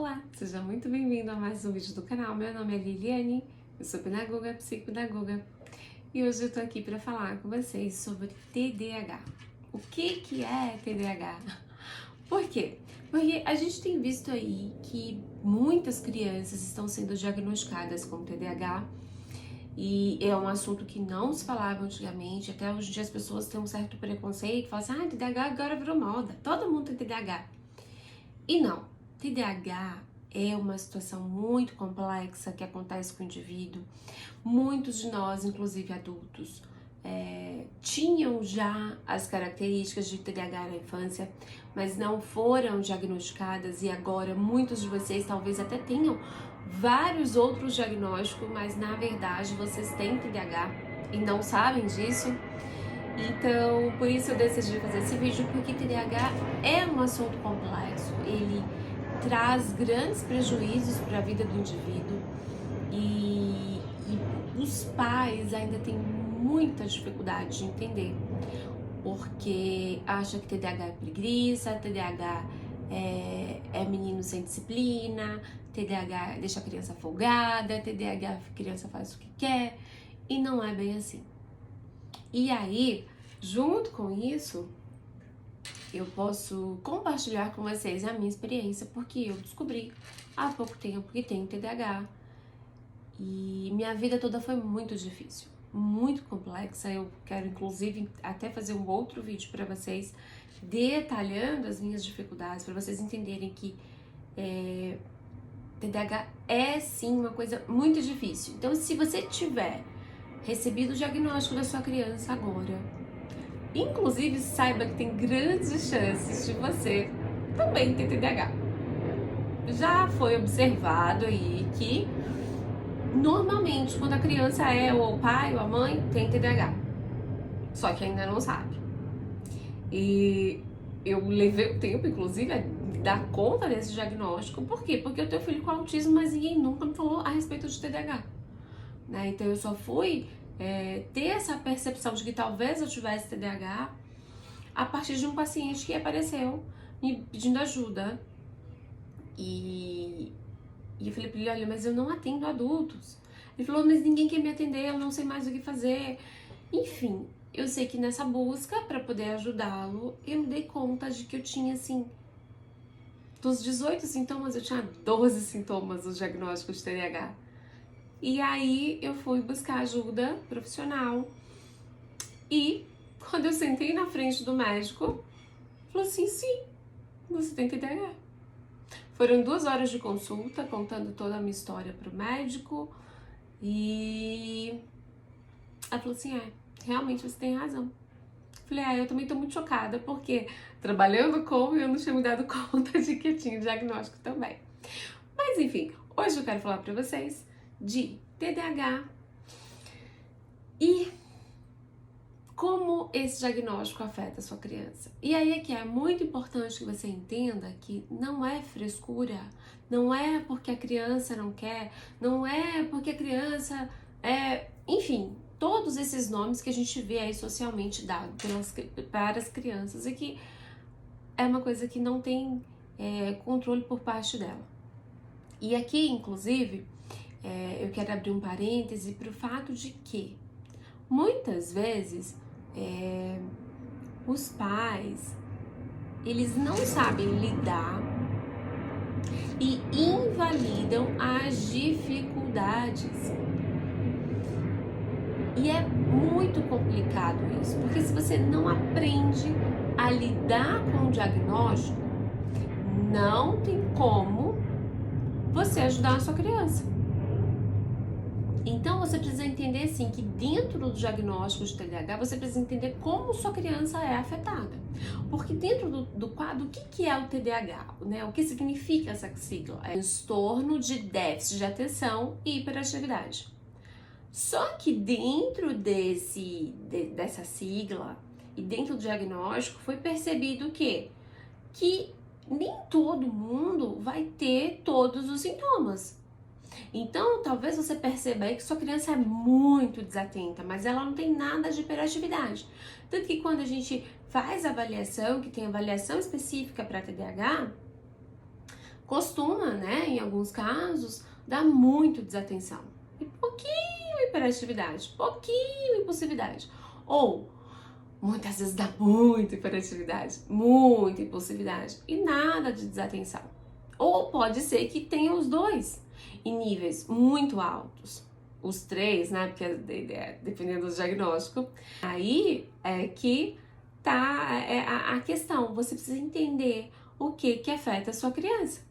Olá, seja muito bem-vindo a mais um vídeo do canal. Meu nome é Liliane, eu sou pedagoga, psicopedagoga e hoje eu tô aqui para falar com vocês sobre TDAH. O que é TDAH? Por quê? Porque a gente tem visto aí que muitas crianças estão sendo diagnosticadas com TDAH e é um assunto que não se falava antigamente. Até hoje em dia as pessoas têm um certo preconceito, falam assim, TDAH agora virou moda, todo mundo tem TDAH. E não, TDAH é uma situação muito complexa que acontece com o indivíduo. Muitos de nós, inclusive adultos, tinham já as características de TDAH na infância, mas não foram diagnosticadas, e agora muitos de vocês talvez até tenham vários outros diagnósticos, mas na verdade vocês têm TDAH e não sabem disso. Então, por isso eu decidi fazer esse vídeo, porque TDAH é um assunto complexo, ele traz grandes prejuízos para a vida do indivíduo e os pais ainda têm muita dificuldade de entender, porque acha que TDAH é preguiça, TDAH é menino sem disciplina, TDAH deixa a criança folgada, TDAH a criança faz o que quer, e não é bem assim. E aí, junto com isso, eu posso compartilhar com vocês a minha experiência, porque eu descobri há pouco tempo que tenho TDAH. E minha vida toda foi muito difícil, muito complexa. Eu quero, inclusive, até fazer um outro vídeo para vocês, detalhando as minhas dificuldades, para vocês entenderem que TDAH é, sim, uma coisa muito difícil. Então, se você tiver recebido o diagnóstico da sua criança agora, inclusive saiba que tem grandes chances de você também ter TDAH. Já foi observado aí que normalmente quando a criança é ou o pai ou a mãe tem TDAH, só que ainda não sabe. E eu levei o tempo, inclusive, a dar conta desse diagnóstico. Por quê? Porque eu tenho filho com autismo, mas ninguém nunca me falou a respeito de TDAH. Então eu só fui ter essa percepção de que talvez eu tivesse TDAH a partir de um paciente que apareceu me pedindo ajuda. E eu falei pra ele, olha, mas eu não atendo adultos. Ele falou, mas ninguém quer me atender, eu não sei mais o que fazer. Enfim, eu sei que nessa busca para poder ajudá-lo, eu me dei conta de que eu tinha, assim, dos 18 sintomas, eu tinha 12 sintomas do diagnóstico de TDAH. E aí eu fui buscar ajuda profissional e quando eu sentei na frente do médico, falou assim, sim, você tem TDAH. Foram 2 horas de consulta, contando toda a minha história pro médico e ela falou assim, realmente você tem razão. Falei, eu também tô muito chocada porque trabalhando com eu não tinha me dado conta de que eu tinha diagnóstico também. Mas enfim, hoje eu quero falar pra vocês de TDAH e como esse diagnóstico afeta a sua criança. E aí é que é muito importante que você entenda que não é frescura, não é porque a criança não quer, não é porque a criança enfim, todos esses nomes que a gente vê aí socialmente dados para as crianças e que é uma coisa que não tem controle por parte dela. E aqui, inclusive, eu quero abrir um parêntese para o fato de que muitas vezes os pais, eles não sabem lidar e invalidam as dificuldades. E é muito complicado isso, porque se você não aprende a lidar com o diagnóstico, não tem como você ajudar a sua criança. Então você precisa entender assim que dentro do diagnóstico de TDAH você precisa entender como sua criança é afetada. Porque dentro do quadro, o que é o TDAH? Né? O que significa essa sigla? É transtorno de déficit de atenção e hiperatividade. Só que dentro dessa sigla e dentro do diagnóstico foi percebido que nem todo mundo vai ter todos os sintomas. Então, talvez você perceba aí que sua criança é muito desatenta, mas ela não tem nada de hiperatividade. Tanto que quando a gente faz avaliação, que tem avaliação específica para TDAH, costuma, né, em alguns casos, dar muito desatenção e pouquinho hiperatividade, pouquinho impulsividade. Ou muitas vezes dá muita hiperatividade, muita impulsividade e nada de desatenção. Ou pode ser que tenha os dois em níveis muito altos. Os três, né? Porque dependendo do diagnóstico. Aí é que tá a questão. Você precisa entender o que afeta a sua criança.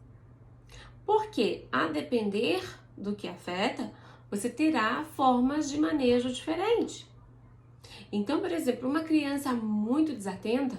Porque, a depender do que afeta, você terá formas de manejo diferente. Então, por exemplo, uma criança muito desatenta,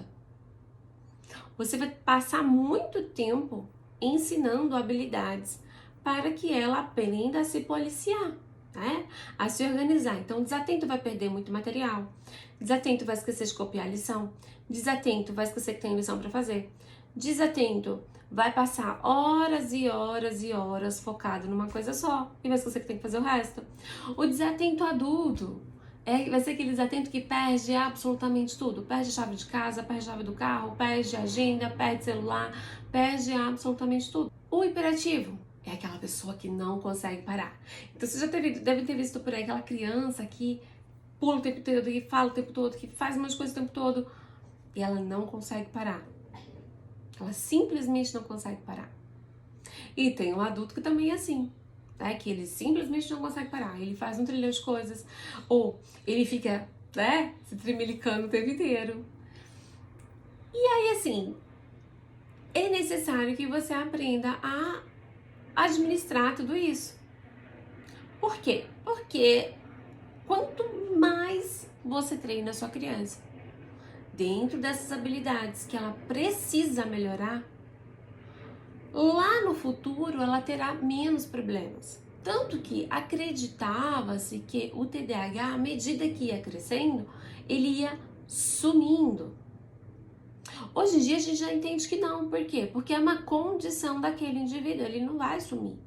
você vai passar muito tempo ensinando habilidades para que ela aprenda a se policiar, né? A se organizar. Então, desatento vai perder muito material, desatento vai esquecer de copiar a lição, desatento vai esquecer que tem lição para fazer, desatento vai passar horas e horas e horas focado numa coisa só e vai esquecer que tem que fazer o resto. O desatento adulto vai ser aquele desatento que perde absolutamente tudo. Perde a chave de casa, perde a chave do carro, perde a agenda, perde celular, perde absolutamente tudo. O hiperativo é aquela pessoa que não consegue parar. Então você já deve ter visto por aí aquela criança que pula o tempo todo, que fala o tempo todo, que faz umas coisas o tempo todo e ela não consegue parar. Ela simplesmente não consegue parar. E tem um adulto que também é assim. Que ele simplesmente não consegue parar, ele faz um trilhão de coisas, ou ele fica, se tremelicando o tempo inteiro. E aí, assim, é necessário que você aprenda a administrar tudo isso. Por quê? Porque quanto mais você treina a sua criança dentro dessas habilidades que ela precisa melhorar, lá no futuro ela terá menos problemas. Tanto que acreditava-se que o TDAH, à medida que ia crescendo, ele ia sumindo. Hoje em dia a gente já entende que não. Por quê? Porque é uma condição daquele indivíduo, ele não vai sumir.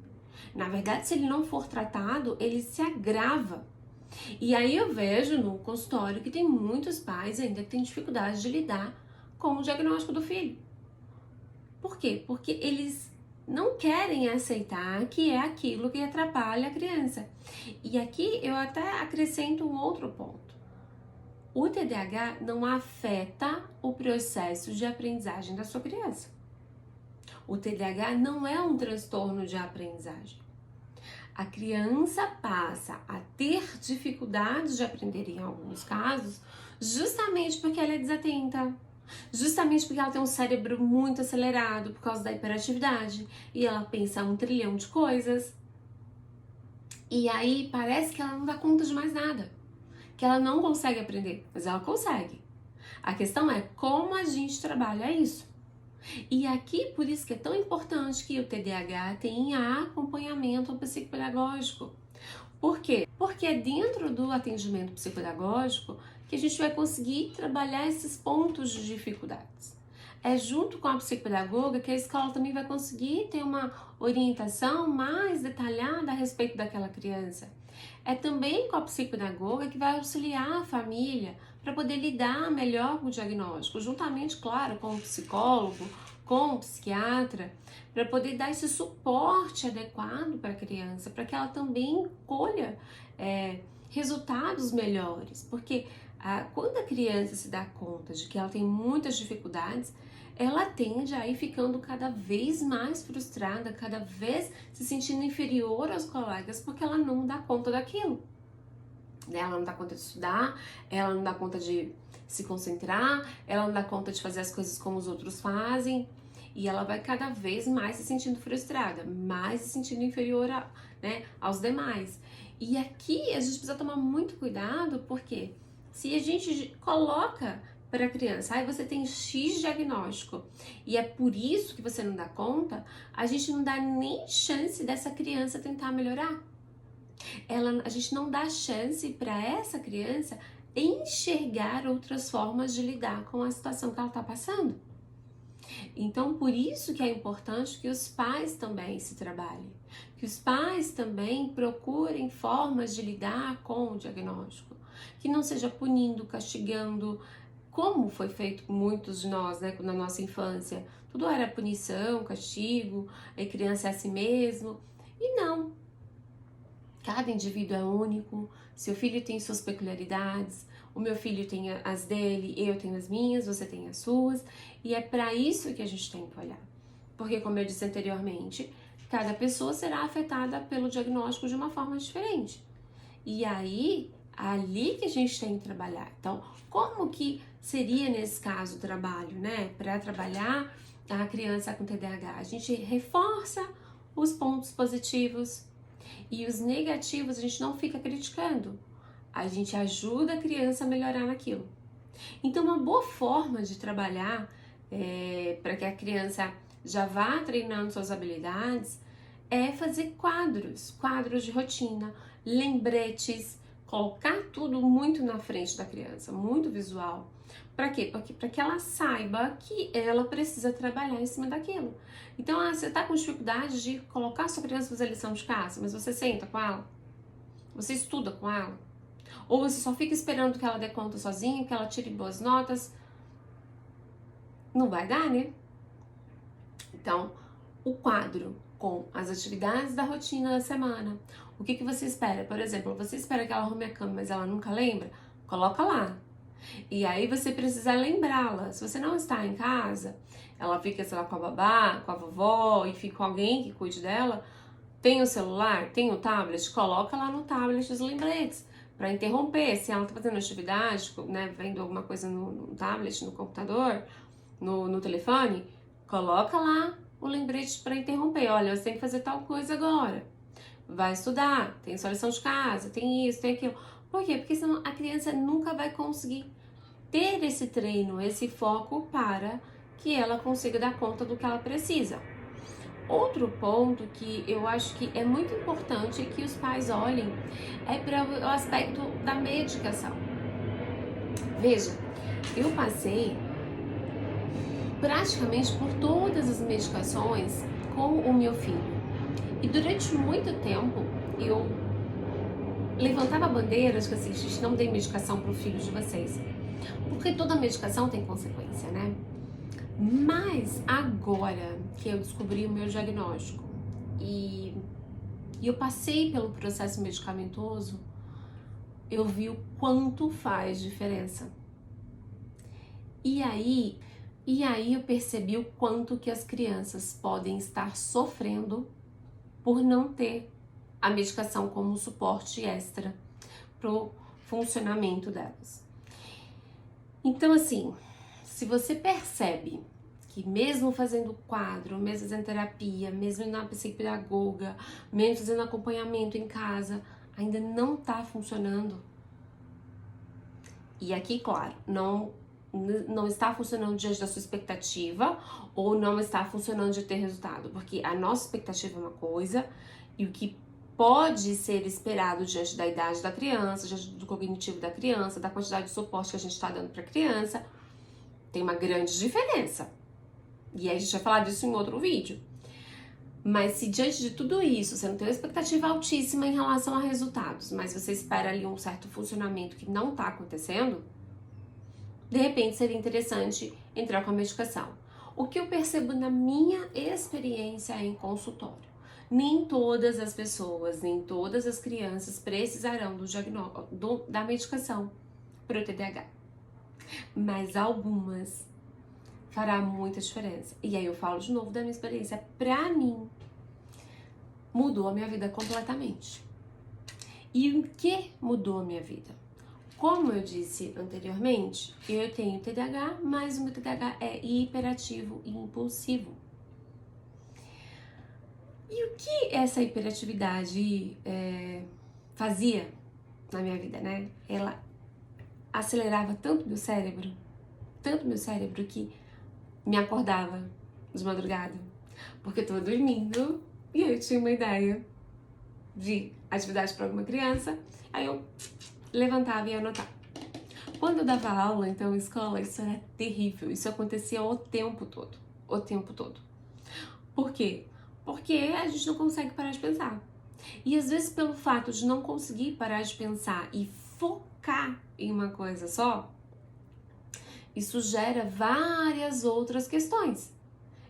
Na verdade, se ele não for tratado, ele se agrava. E aí eu vejo no consultório que tem muitos pais ainda que têm dificuldade de lidar com o diagnóstico do filho. Por quê? Porque eles não querem aceitar que é aquilo que atrapalha a criança. E aqui eu até acrescento um outro ponto. O TDAH não afeta o processo de aprendizagem da sua criança. O TDAH não é um transtorno de aprendizagem. A criança passa a ter dificuldades de aprender em alguns casos, justamente porque ela é desatenta. Justamente porque ela tem um cérebro muito acelerado por causa da hiperatividade e ela pensa um trilhão de coisas. E aí parece que ela não dá conta de mais nada, que ela não consegue aprender, mas ela consegue. A questão é como a gente trabalha isso. E aqui, por isso que é tão importante que o TDAH tenha acompanhamento psicopedagógico. Por quê? Porque é dentro do atendimento psicopedagógico que a gente vai conseguir trabalhar esses pontos de dificuldades. É junto com a psicopedagoga que a escola também vai conseguir ter uma orientação mais detalhada a respeito daquela criança. É também com a psicopedagoga que vai auxiliar a família para poder lidar melhor com o diagnóstico, juntamente, claro, com o psicólogo, com o psiquiatra, para poder dar esse suporte adequado para a criança, para que ela também colha resultados melhores. Porque quando a criança se dá conta de que ela tem muitas dificuldades, ela tende a ir ficando cada vez mais frustrada, cada vez se sentindo inferior aos colegas, porque ela não dá conta daquilo. Ela não dá conta de estudar, ela não dá conta de se concentrar, ela não dá conta de fazer as coisas como os outros fazem, e ela vai cada vez mais se sentindo frustrada, mais se sentindo inferior aos demais. E aqui a gente precisa tomar muito cuidado, porque se a gente coloca para a criança, aí você tem X diagnóstico e é por isso que você não dá conta, a gente não dá nem chance dessa criança tentar melhorar. A gente não dá chance para essa criança enxergar outras formas de lidar com a situação que ela está passando. Então, por isso que é importante que os pais também se trabalhem, que os pais também procurem formas de lidar com o diagnóstico, que não seja punindo, castigando, como foi feito com muitos de nós, né, na nossa infância. Tudo era punição, castigo, a criança é assim mesmo. E não. Cada indivíduo é único, seu filho tem suas peculiaridades, o meu filho tem as dele, eu tenho as minhas, você tem as suas, e é para isso que a gente tem que olhar. Porque, como eu disse anteriormente, cada pessoa será afetada pelo diagnóstico de uma forma diferente. E aí, ali que a gente tem que trabalhar. Então, como que seria nesse caso o trabalho, né? Para trabalhar a criança com TDAH, a gente reforça os pontos positivos e os negativos a gente não fica criticando. A gente ajuda a criança a melhorar naquilo. Então, uma boa forma de trabalhar para que a criança já vá treinando suas habilidades é fazer quadros de rotina, lembretes, colocar tudo muito na frente da criança, muito visual. Para quê? Para que ela saiba que ela precisa trabalhar em cima daquilo. Então, você está com dificuldade de colocar sua criança fazer lição de casa, mas você senta com ela? Você estuda com ela? Ou você só fica esperando que ela dê conta sozinha, que ela tire boas notas? Não vai dar, né? Então, o quadro com as atividades da rotina da semana. O que você espera? Por exemplo, você espera que ela arrume a cama, mas ela nunca lembra? Coloca lá. E aí você precisa lembrá-la. Se você não está em casa, ela fica, sei lá, com a babá, com a vovó, enfim, com alguém que cuide dela, tem o celular, tem o tablet, coloca lá no tablet os lembretes para interromper. Se ela está fazendo atividade, né, vendo alguma coisa no tablet, no computador, no telefone, coloca lá o lembrete para interromper. Olha, você tem que fazer tal coisa agora. Vai estudar, tem sua lição de casa, tem isso, tem aquilo. Por quê? Porque senão a criança nunca vai conseguir ter esse treino, esse foco para que ela consiga dar conta do que ela precisa. Outro ponto que eu acho que é muito importante que os pais olhem é para o aspecto da medicação. Veja, eu passei praticamente por todas as medicações com o meu filho. E durante muito tempo eu levantava bandeiras que assim, gente, não dê medicação para o filho de vocês. Porque toda medicação tem consequência, né? Mas agora que eu descobri o meu diagnóstico e eu passei pelo processo medicamentoso, eu vi o quanto faz diferença. E aí eu percebi o quanto que as crianças podem estar sofrendo por não ter a medicação como suporte extra pro funcionamento delas. Então, assim, se você percebe que mesmo fazendo quadro, mesmo fazendo terapia, mesmo indo na psicopedagoga, mesmo fazendo acompanhamento em casa, ainda não tá funcionando. E aqui, claro, não está funcionando diante da sua expectativa ou não está funcionando de ter resultado, porque a nossa expectativa é uma coisa e o que pode ser esperado diante da idade da criança, diante do cognitivo da criança, da quantidade de suporte que a gente está dando para a criança, tem uma grande diferença. E aí a gente vai falar disso em outro vídeo. Mas se diante de tudo isso, você não tem uma expectativa altíssima em relação a resultados, mas você espera ali um certo funcionamento que não está acontecendo, de repente seria interessante entrar com a medicação. O que eu percebo na minha experiência em consultório, nem todas as pessoas, nem todas as crianças precisarão do diagnóstico da medicação para o TDAH, mas algumas fará muita diferença. E aí eu falo de novo da minha experiência. Pra mim, mudou a minha vida completamente. E o que mudou a minha vida? Como eu disse anteriormente, eu tenho TDAH, mas o meu TDAH é hiperativo e impulsivo. E o que essa hiperatividade fazia na minha vida, né? Ela acelerava tanto meu cérebro que me acordava de madrugada, porque eu tava dormindo e eu tinha uma ideia de atividade para alguma criança, aí eu levantava e ia anotar. Quando eu dava aula, então, em escola, isso era terrível, isso acontecia o tempo todo. Por quê? Porque a gente não consegue parar de pensar. E às vezes pelo fato de não conseguir parar de pensar e focar em uma coisa só, isso gera várias outras questões.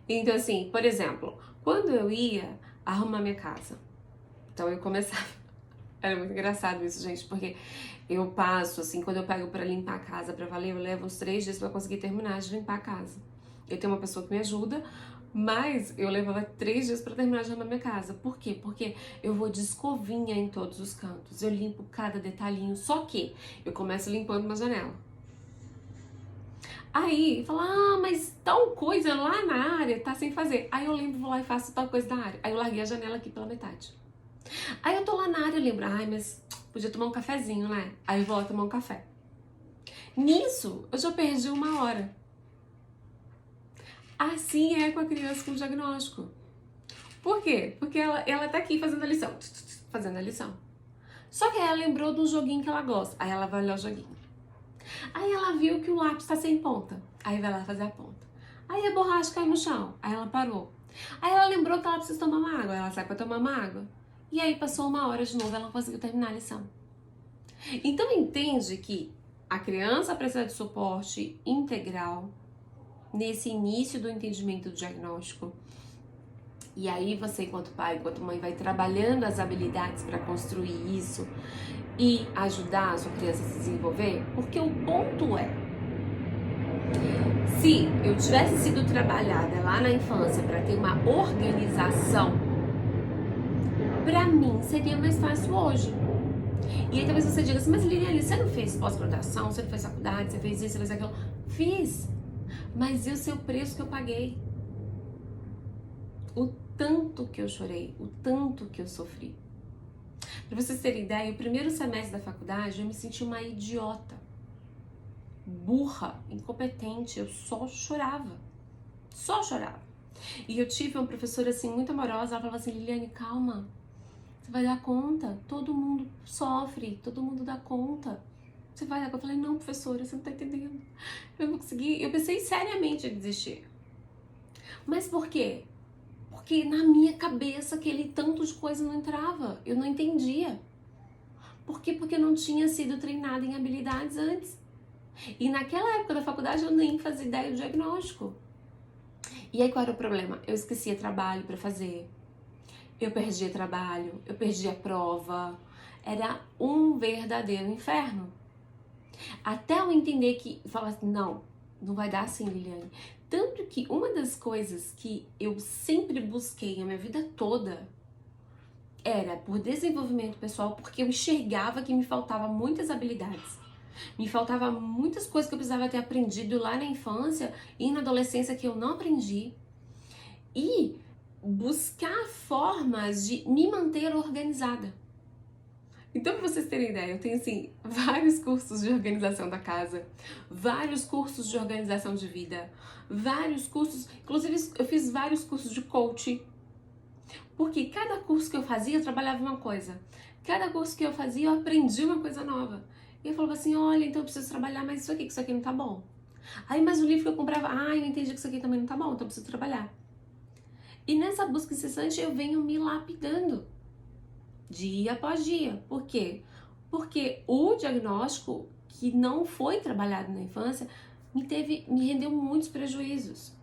Então, assim, por exemplo, quando eu ia arrumar minha casa, então eu começava. Era muito engraçado isso, gente, porque eu passo, assim, quando eu pego pra limpar a casa pra valer, eu levo uns 3 dias pra conseguir terminar de limpar a casa. Eu tenho uma pessoa que me ajuda, mas eu levava 3 dias pra terminar de arrumar minha casa. Por quê? Porque eu vou de escovinha em todos os cantos, eu limpo cada detalhinho, só que eu começo limpando uma janela. Aí, fala, mas tal coisa lá na área tá sem fazer. Aí eu lembro, vou lá e faço tal coisa na área. Aí eu larguei a janela aqui pela metade. Aí eu tô lá na área e lembro, ai, mas podia tomar um cafezinho, né? Aí eu vou lá tomar um café. Nisso, eu já perdi 1 hora. Assim é com a criança com diagnóstico. Por quê? Porque ela tá aqui fazendo a lição. Fazendo a lição. Só que aí ela lembrou do joguinho que ela gosta. Aí ela vai olhar o joguinho. Aí ela viu que o lápis tá sem ponta. Aí vai lá fazer a ponta. Aí a borracha caiu no chão. Aí ela parou. Aí ela lembrou que ela precisa tomar uma água. Aí ela sai pra tomar uma água. E aí passou 1 hora de novo, ela não conseguiu terminar a lição. Então entende que a criança precisa de suporte integral nesse início do entendimento do diagnóstico. E aí você, enquanto pai, enquanto mãe, vai trabalhando as habilidades para construir isso e ajudar a sua criança a se desenvolver, porque o ponto é, se eu tivesse sido trabalhada lá na infância para ter uma organização, para mim seria mais fácil hoje. E aí talvez você diga assim, mas Liliane, você não fez pós-graduação, você não fez faculdade, você fez isso, você fez aquilo. Fiz, mas eu sei o preço que eu paguei. O tanto que eu chorei, o tanto que eu sofri. Pra vocês terem ideia, o primeiro semestre da faculdade eu me senti uma idiota, burra, incompetente, eu só chorava. E eu tive uma professora assim muito amorosa, ela falava assim, Liliane, calma, você vai dar conta, todo mundo sofre, todo mundo dá conta. Você vai dar conta. Eu falei, não, professora, você não tá entendendo. Eu não vou conseguir. Eu pensei seriamente em desistir. Mas por quê? Porque na minha cabeça aquele tanto de coisa não entrava. Eu não entendia. Por quê? Porque eu não tinha sido treinada em habilidades antes. E naquela época da faculdade eu nem fazia ideia do diagnóstico. E aí qual era o problema? Eu esquecia trabalho pra fazer. Eu perdia trabalho, eu perdia prova, era um verdadeiro inferno. Até eu entender que, falar assim, não vai dar assim, Liliane. Tanto que uma das coisas que eu sempre busquei a minha vida toda era por desenvolvimento pessoal, porque eu enxergava que me faltava muitas habilidades. Me faltava muitas coisas que eu precisava ter aprendido lá na infância e na adolescência que eu não aprendi. E buscar formas de me manter organizada. Então, para vocês terem ideia, eu tenho assim vários cursos de organização da casa, vários cursos de organização de vida, vários cursos, inclusive eu fiz vários cursos de coaching, porque cada curso que eu fazia eu trabalhava uma coisa, cada curso que eu fazia eu aprendi uma coisa nova. E eu falava assim, olha, então eu preciso trabalhar mais isso aqui, que isso aqui não tá bom. Aí, mas o livro que eu comprava, eu entendi que isso aqui também não tá bom, então eu preciso trabalhar. E nessa busca incessante eu venho me lapidando, dia após dia. Por quê? Porque o diagnóstico que não foi trabalhado na infância me rendeu muitos prejuízos.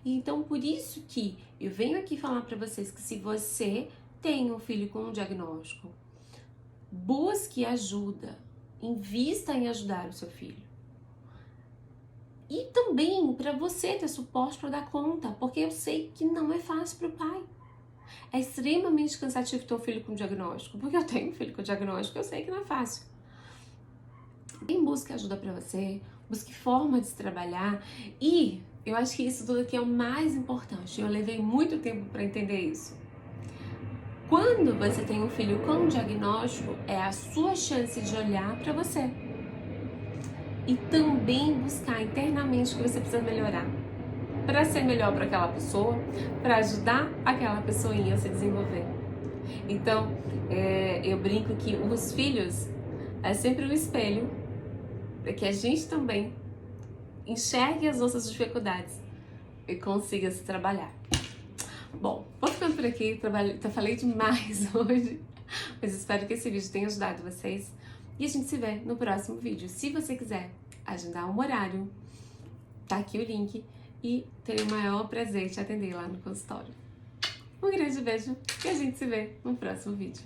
E então, por isso que eu venho aqui falar para vocês que se você tem um filho com um diagnóstico, busque ajuda, invista em ajudar o seu filho. E também para você ter suporte para dar conta, porque eu sei que não é fácil para o pai. É extremamente cansativo ter um filho com diagnóstico, porque eu tenho um filho com diagnóstico, eu sei que não é fácil. Busque ajuda para você, busque forma de se trabalhar e eu acho que isso tudo aqui é o mais importante. Eu levei muito tempo para entender isso. Quando você tem um filho com diagnóstico, é a sua chance de olhar para você. E também buscar internamente o que você precisa melhorar para ser melhor para aquela pessoa, para ajudar aquela pessoinha a se desenvolver. Então, eu brinco que os filhos é sempre um espelho para que a gente também enxergue as nossas dificuldades e consiga se trabalhar. Bom, vou ficando por aqui, falei demais hoje, mas espero que esse vídeo tenha ajudado vocês. E a gente se vê no próximo vídeo. Se você quiser agendar um horário. Tá aqui o link e terei o maior prazer de te atender lá no consultório. Um grande beijo e a gente se vê no próximo vídeo.